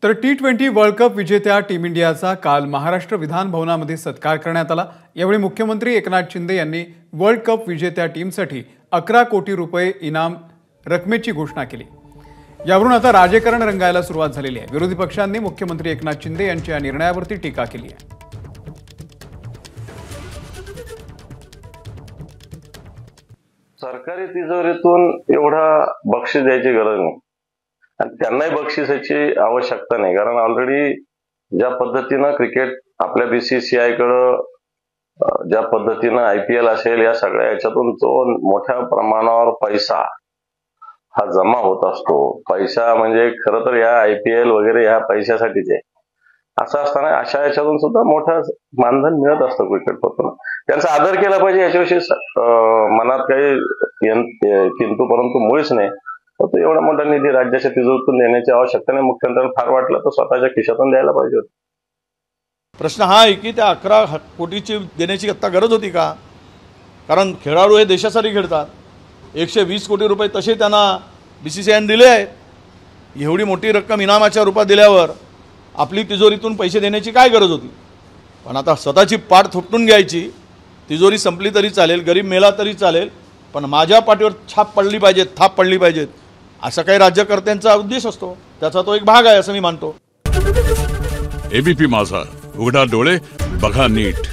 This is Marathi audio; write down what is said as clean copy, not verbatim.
तर T20 वर्ल्ड कप विजेत्या टीम इंडियाचा काल महाराष्ट्र विधान भवनामध्ये सत्कार करण्यात आला। यावेळी मुख्यमंत्री एकनाथ शिंदे यांनी वर्ल्ड कप विजेत्या टीमसाठी 11 कोटी रुपये इनाम रकमेची घोषणा केली। यावरून आता राजकारण रंगायला सुरुवात झालेली आहे। विरोधी पक्षांनी मुख्यमंत्री एकनाथ शिंदे यांच्या या निर्णयावरती टीका केली आहे। सरकारी तिजोरीतून एवढा बक्षीस द्यायची गरज नाही आणि त्यांनाही बक्षिसाची आवश्यकता नाही, कारण ऑलरेडी ज्या पद्धतीनं क्रिकेट आपल्या BCCI कडे ज्या पद्धतीनं IPL असेल या सगळ्या याच्यातून जो मोठ्या प्रमाणावर पैसा हा जमा होत असतो। पैसा म्हणजे खरं तर या IPL वगैरे या पैशासाठीच आहे। असं असताना अशा याच्यातून सुद्धा मोठं मानधन मिळत असतं क्रिकेटपटूंना। त्यांचा आदर केला पाहिजे, याच्याविषयी मनात काही किंतु परंतु मुळीच नाही। तर एवढा मोठा निधी राज्याच्या तिजोरीतून देण्याची आवश्यकता नाही। मुख्यमंत्र्यांना फार वाटलं तर स्वतःच्या खिशातून द्यायला पाहिजे होतं। प्रश्न हा आहे की त्या 11 कोटीची देण्याची आता गरज होती का? कारण खेळाडू हे देशासाठी खेळतात। 120 कोटी रुपये तसे त्यांना BCCI ने दिले आहेत। एवढी मोठी रक्कम इनामाच्या रूपात दिल्यावर आपली तिजोरीतून पैसे देण्याची काय गरज होती? पण आता स्वतःची पाठ थोपटून घ्यायची। तिजोरी संपली तरी चालेल, गरीब मेला तरी चालेल, पण माझ्या पाठीवर छाप पडली पाहिजे, थाप पडली पाहिजेत, असा काही राज्यकर्त्यांचा उद्देश असतो। त्याचा तो एक भाग आहे असं मी मानतो। ABP माझा, उघडा डोळे बघा नीट।